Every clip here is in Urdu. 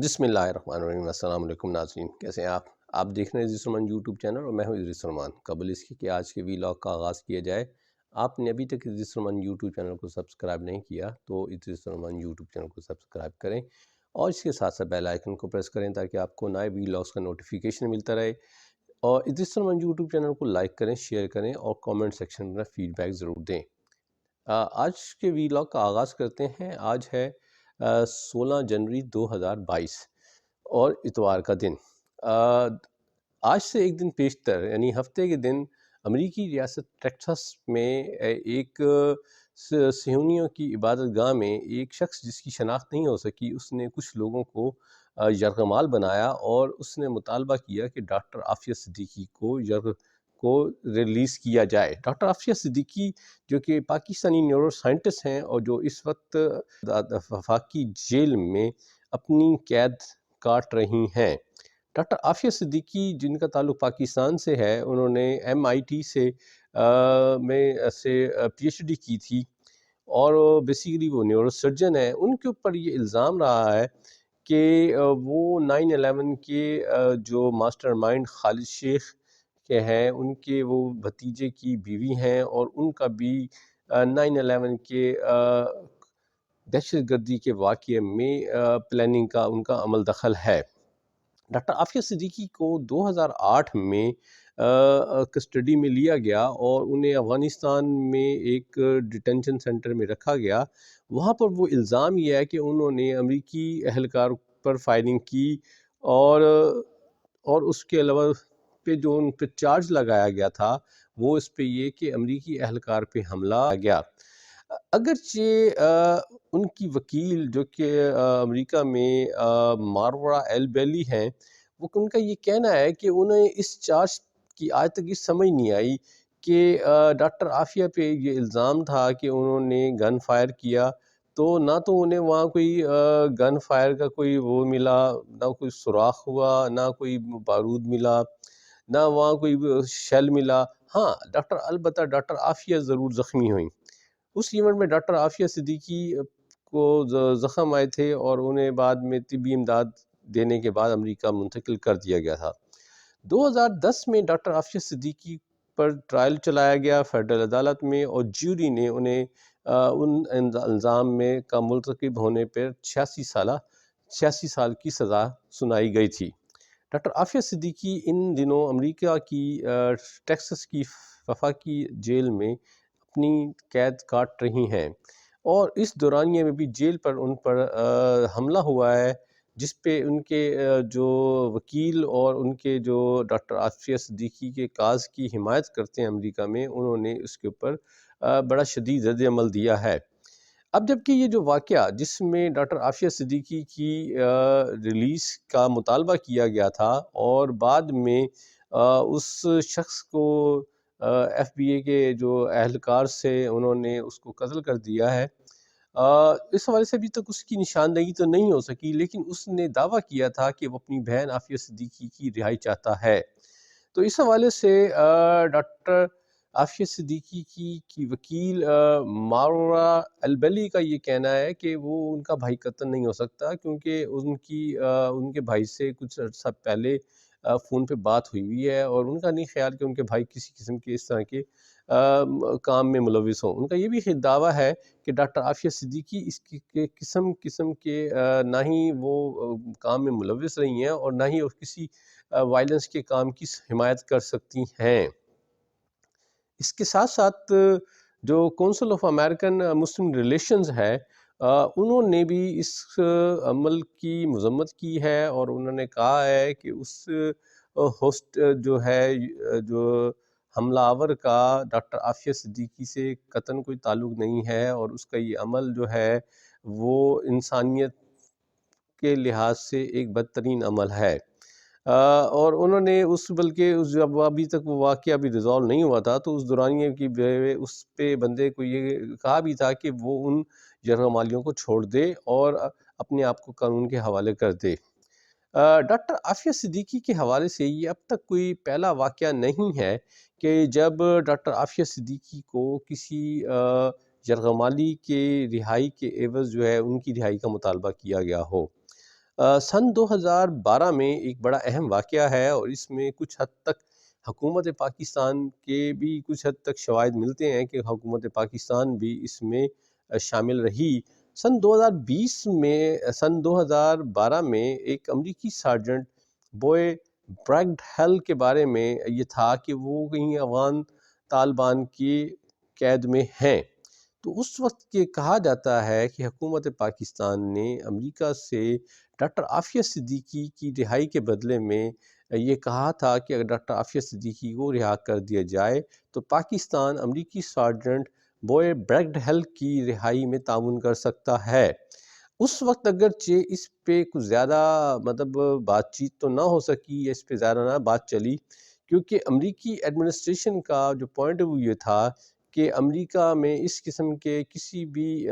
بسم اللہ الرحمن الرحیم۔ السلام علیکم ناظرین، کیسے ہیں آپ دیکھ رہے ہیں عزیز سلمان یوٹیوب چینل اور میں ہوں عزیز سلمان۔ قبل اس کی کہ آج کے ویلاگ کا آغاز کیا جائے، آپ نے ابھی تک عزیز سلمان یوٹیوب چینل کو سبسکرائب نہیں کیا تو عزیز سلمان یوٹیوب چینل کو سبسکرائب کریں اور اس کے ساتھ ساتھ بیل آئیکن کو پریس کریں تاکہ آپ کو نئے ویلاگز کا نوٹیفیکیشن ملتا رہے، اور عزیز سلمان یوٹیوب چینل کو لائک کریں، شیئر کریں اور کامنٹ سیکشن میں فیڈ بیک ضرور دیں۔ آج کے ویلاگ کا آغاز کرتے ہیں۔ آج ہے 16 جنوری 2022 اور اتوار کا دن۔ آج سے ایک دن پیشتر یعنی ہفتے کے دن امریکی ریاست ٹیکساس میں ایک صہیونیوں کی عبادت گاہ میں ایک شخص جس کی شناخت نہیں ہو سکی، اس نے کچھ لوگوں کو یرغمال بنایا اور اس نے مطالبہ کیا کہ ڈاکٹر عافیہ صدیقی کو ریلیز کیا جائے۔ ڈاکٹر عافیہ صدیقی جو کہ پاکستانی نیورو سائنٹسٹ ہیں اور جو اس وقت وفاقی جیل میں اپنی قید کاٹ رہی ہیں۔ ڈاکٹر عافیہ صدیقی جن کا تعلق پاکستان سے ہے، انہوں نے MIT سے پی ایچ ڈی کی تھی اور بیسیکلی وہ نیورو سرجن ہیں۔ ان کے اوپر یہ الزام رہا ہے کہ وہ 9/11 کے جو ماسٹر مائنڈ خالد شیخ کے ہیں، ان کے وہ بھتیجے کی بیوی ہیں اور ان کا بھی 9/11 کے دہشت گردی کے واقعے میں پلاننگ کا ان کا عمل دخل ہے۔ ڈاکٹر عافیہ صدیقی کو 2008 میں کسٹڈی میں لیا گیا اور انہیں افغانستان میں ایک ڈیٹینشن سینٹر میں رکھا گیا۔ وہاں پر وہ الزام یہ ہے کہ انہوں نے امریکی اہلکار پر فائرنگ کی اور اس کے علاوہ پہ جو ان پہ چارج لگایا گیا تھا وہ اس پہ یہ کہ امریکی اہلکار پہ حملہ گیا۔ اگرچہ ان کی وکیل جو کہ امریکہ میں مارورا البیلی ہیں، وہ ان کا یہ کہنا ہے کہ انہیں اس چارج کی آج تک یہ سمجھ نہیں آئی کہ ڈاکٹر عافیہ پہ یہ الزام تھا کہ انہوں نے گن فائر کیا، تو نہ تو انہیں وہاں کوئی گن فائر کا کوئی وہ ملا، نہ کوئی سوراخ ہوا، نہ کوئی بارود ملا، نہ وہاں کوئی شیل ملا۔ ہاں، البتہ ڈاکٹر عافیہ ضرور زخمی ہوئیں۔ اس ایونٹ میں ڈاکٹر عافیہ صدیقی کو زخم آئے تھے اور انہیں بعد میں طبی امداد دینے کے بعد امریکہ منتقل کر دیا گیا تھا۔ 2010 میں ڈاکٹر عافیہ صدیقی پر ٹرائل چلایا گیا فیڈرل عدالت میں اور جیوری نے انہیں ان الزام میں کا مرتکب ہونے پر 86 سال کی سزا سنائی گئی تھی۔ ڈاکٹر عافیہ صدیقی ان دنوں امریکہ کی ٹیکساس کی وفاقی جیل میں اپنی قید کاٹ رہی ہیں، اور اس دورانیے میں بھی جیل پر ان پر حملہ ہوا ہے، جس پہ ان کے جو وکیل اور ان کے جو ڈاکٹر عافیہ صدیقی کے کاز کی حمایت کرتے ہیں امریکہ میں، انہوں نے اس کے اوپر بڑا شدید رد عمل دیا ہے۔ اب جبکہ یہ جو واقعہ جس میں ڈاکٹر عافیہ صدیقی کی ریلیز کا مطالبہ کیا گیا تھا اور بعد میں اس شخص کو FBI کے جو اہلکار سے انہوں نے اس کو قتل کر دیا ہے، اس حوالے سے ابھی تک اس کی نشاندہی تو نہیں ہو سکی، لیکن اس نے دعویٰ کیا تھا کہ وہ اپنی بہن عافیہ صدیقی کی رہائی چاہتا ہے۔ تو اس حوالے سے ڈاکٹر عافیہ صدیقی کی وکیل مارورا البیلی کا یہ کہنا ہے کہ وہ ان کا بھائی قتل نہیں ہو سکتا، کیونکہ ان کے بھائی سے کچھ عرصہ پہلے فون پہ بات ہوئی ہے اور ان کا نہیں خیال کہ ان کے بھائی کسی قسم کے اس طرح کے کام میں ملوث ہوں۔ ان کا یہ بھی دعویٰ ہے کہ ڈاکٹر عافیہ صدیقی اس کے قسم کے نہ ہی وہ کام میں ملوث رہی ہیں اور نہ ہی وہ کسی وائلنس کے کام کی حمایت کر سکتی ہیں۔ اس کے ساتھ ساتھ جو council of American Muslim relations ہے، انہوں نے بھی اس عمل کی مذمت کی ہے اور انہوں نے کہا ہے کہ اس ہوسٹ جو حملہ آور کا ڈاکٹر عافیہ صدیقی سے قطعاً کوئی تعلق نہیں ہے، اور اس کا یہ عمل جو ہے وہ انسانیت کے لحاظ سے ایک بدترین عمل ہے۔ اور انہوں نے بلکہ جب ابھی تک وہ واقعہ بھی ریزالو نہیں ہوا تھا تو اس دورانیے کی اس پہ بندے کو یہ کہا بھی تھا کہ وہ ان یرغمالیوں کو چھوڑ دے اور اپنے آپ کو قانون کے حوالے کر دے۔ ڈاکٹر عافیہ صدیقی کے حوالے سے یہ اب تک کوئی پہلا واقعہ نہیں ہے کہ جب ڈاکٹر عافیہ صدیقی کو کسی یرغمالی کے رہائی کے عوض جو ہے ان کی رہائی کا مطالبہ کیا گیا ہو۔ سن 2012 میں ایک بڑا اہم واقعہ ہے، اور اس میں کچھ حد تک حکومت پاکستان کے بھی کچھ حد تک شواہد ملتے ہیں کہ حکومت پاکستان بھی اس میں شامل رہی۔ سن 2012 میں ایک امریکی سارجنٹ بوئے برگڈ ہیل کے بارے میں یہ تھا کہ وہ کہیں افغان طالبان کی قید میں ہیں۔ تو اس وقت یہ کہا جاتا ہے کہ حکومت پاکستان نے امریکہ سے ڈاکٹر عافیہ صدیقی کی رہائی کے بدلے میں یہ کہا تھا کہ اگر ڈاکٹر عافیہ صدیقی کو رہا کر دیا جائے تو پاکستان امریکی سارجنٹ بوئے برگڈ ہیل کی رہائی میں تعاون کر سکتا ہے۔ اس وقت اگرچہ اس پہ کچھ زیادہ بات چیت تو نہ ہو سکی، اس پہ زیادہ نہ بات چلی، کیونکہ امریکی ایڈمنسٹریشن کا جو پوائنٹ آف ویو یہ تھا کہ امریکہ میں اس قسم کے کسی بھی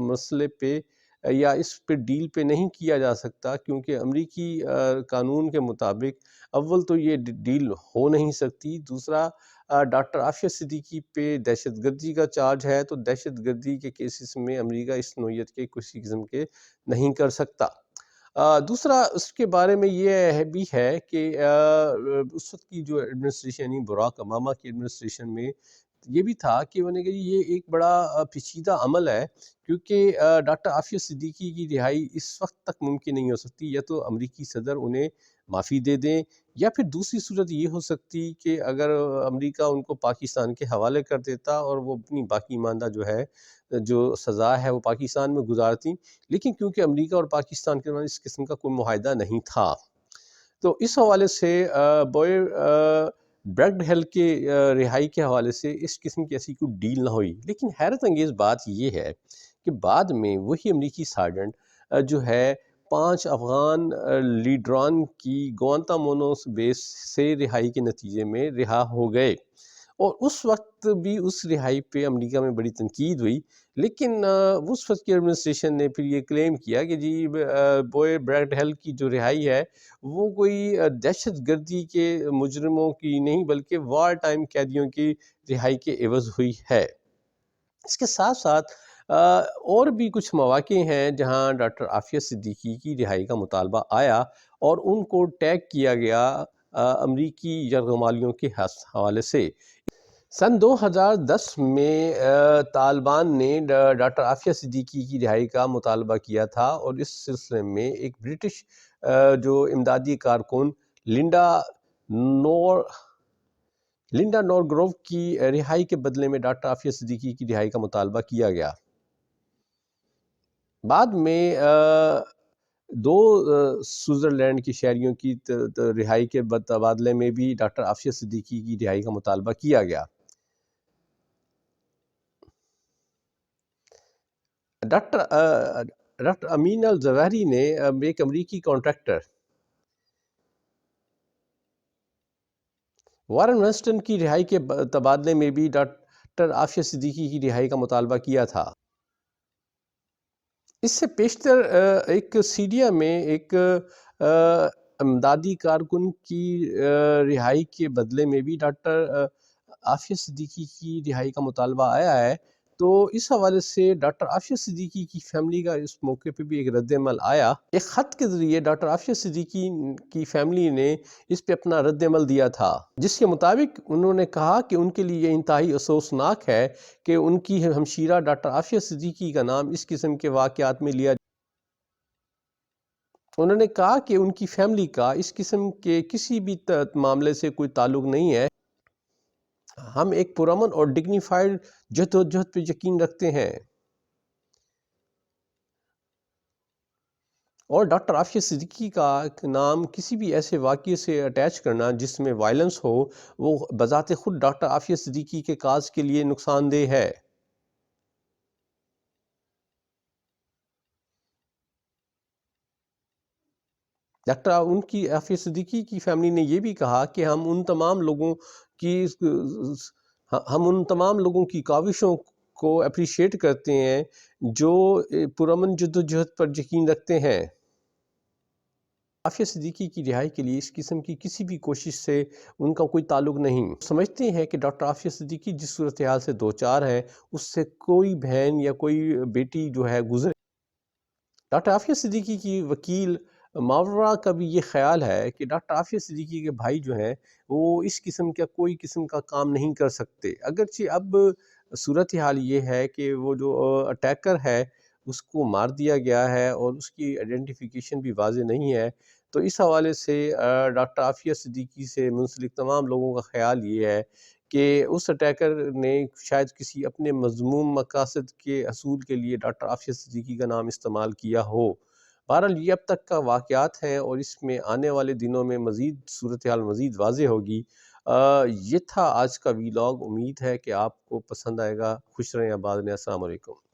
مسئلے پہ یا اس پہ ڈیل پہ نہیں کیا جا سکتا، کیونکہ امریکی قانون کے مطابق اول تو یہ ڈیل ہو نہیں سکتی، دوسرا ڈاکٹر عافیہ صدیقی پہ دہشت گردی کا چارج ہے، تو دہشت گردی کے کیسز میں امریکہ اس نوعیت کے کسی قسم کے نہیں کر سکتا۔ دوسرا اس کے بارے میں یہ بھی ہے کہ اس وقت کی جو ایڈمنسٹریشن یعنی براک اوباما کی ایڈمنسٹریشن میں یہ بھی تھا کہ انہوں نے کہا یہ ایک بڑا پیچیدہ عمل ہے، کیونکہ ڈاکٹر عافیہ صدیقی کی رہائی اس وقت تک ممکن نہیں ہو سکتی، یا تو امریکی صدر انہیں معافی دے دیں، یا پھر دوسری صورت یہ ہو سکتی کہ اگر امریکہ ان کو پاکستان کے حوالے کر دیتا اور وہ اپنی باقی ماندہ جو سزا ہے وہ پاکستان میں گزارتی، لیکن کیونکہ امریکہ اور پاکستان کے درمیان اس قسم کا کوئی معاہدہ نہیں تھا، تو اس حوالے سے بوئے برگڈ ہیل کے رہائی کے حوالے سے اس قسم کی ایسی کوئی ڈیل نہ ہوئی۔ لیکن حیرت انگیز بات یہ ہے کہ بعد میں وہی امریکی سارجنٹ جو ہے 5 افغان لیڈران کی گوانتانامو بیس سے رہائی کے نتیجے میں رہا ہو گئے، اور اس وقت بھی اس رہائی پہ امریکہ میں بڑی تنقید ہوئی، لیکن اس وقت کی ایڈمنسٹریشن نے پھر یہ کلیم کیا کہ جی بوئے برگڈ ہیل کی جو رہائی ہے وہ کوئی دہشت گردی کے مجرموں کی نہیں بلکہ وار ٹائم قیدیوں کی رہائی کے عوض ہوئی ہے۔ اس کے ساتھ ساتھ اور بھی کچھ مواقع ہیں جہاں ڈاکٹر عافیہ صدیقی کی رہائی کا مطالبہ آیا اور ان کو ٹیگ کیا گیا امریکی یرغمالیوں کے حوالے سے۔ سن 2010 میں طالبان نے ڈاکٹر عافیہ صدیقی کی رہائی کا مطالبہ کیا تھا، اور اس سلسلے میں ایک برٹش جو امدادی کارکن لنڈا نورگروو کی رہائی کے بدلے میں ڈاکٹر عافیہ صدیقی کی رہائی کا مطالبہ کیا گیا۔ بعد میں دو سوئٹزرلینڈ کے شہریوں کی رہائی کے تبادلے میں بھی ڈاکٹر عافیہ صدیقی کی رہائی کا مطالبہ کیا گیا۔ ڈاکٹر امین الظواہری نے ایک امریکی کانٹریکٹر وارن وینسٹن کی رہائی کے تبادلے میں بھی ڈاکٹر عافیہ صدیقی کی رہائی کا مطالبہ کیا تھا۔ اس سے پیشتر ایک سیریا میں ایک امدادی کارکن کی رہائی کے بدلے میں بھی ڈاکٹر عافیہ صدیقی کی رہائی کا مطالبہ آیا ہے، تو اس حوالے سے ڈاکٹر عافیہ صدیقی کی فیملی کا اس موقع پہ بھی ایک رد عمل آیا۔ ایک خط کے ذریعے ڈاکٹر عافیہ صدیقی کی فیملی نے اس پہ اپنا رد عمل دیا تھا، جس کے مطابق انہوں نے کہا کہ ان کے لیے یہ انتہائی افسوسناک ہے کہ ان کی ہمشیرہ ڈاکٹر عافیہ صدیقی کا نام اس قسم کے واقعات میں لیا۔ انہوں نے کہا کہ ان کی فیملی کا اس قسم کے کسی بھی معاملے سے کوئی تعلق نہیں ہے، ہم ایک پرامن اور ڈگنیفائڈ جدوجہد پہ یقین رکھتے ہیں، اور ڈاکٹر عافیہ صدیقی کا نام کسی بھی ایسے واقعے سے اٹیچ کرنا جس میں وائلنس ہو، وہ بذات خود ڈاکٹر عافیہ صدیقی کے کاز کے لیے نقصان دہ ہے۔ ان کی عافیہ صدیقی کی فیملی نے یہ بھی کہا کہ ہم ان تمام لوگوں کی کاوشوں کو اپریشیٹ کرتے ہیں جو پرامن جدوجہد پر یقین رکھتے ہیں۔ عافیہ صدیقی کی رہائی کے لیے اس قسم کی کسی بھی کوشش سے ان کا کوئی تعلق نہیں۔ سمجھتے ہیں کہ ڈاکٹر عافیہ صدیقی جس صورتحال سے دوچار ہے اس سے کوئی بہن یا کوئی بیٹی جو ہے گزرے۔ ڈاکٹر عافیہ صدیقی کی وکیل ماورا کا بھی یہ خیال ہے کہ ڈاکٹر عافیہ صدیقی کے بھائی جو ہیں وہ اس قسم کا کوئی قسم کا کام نہیں کر سکتے، اگرچہ اب صورتحال یہ ہے کہ وہ جو اٹیکر ہے اس کو مار دیا گیا ہے اور اس کی آئیڈینٹیفیکیشن بھی واضح نہیں ہے، تو اس حوالے سے ڈاکٹر عافیہ صدیقی سے منسلک تمام لوگوں کا خیال یہ ہے کہ اس اٹیکر نے شاید کسی اپنے مذموم مقاصد کے حصول کے لیے ڈاکٹر عافیہ صدیقی کا نام استعمال کیا ہو۔ بہرحال یہ اب تک کا واقعات ہیں اور اس میں آنے والے دنوں میں مزید صورتحال مزید واضح ہوگی۔ یہ تھا آج کا ویلاگ، امید ہے کہ آپ کو پسند آئے گا۔ خوش رہیں، آباد رہیں، السلام علیکم۔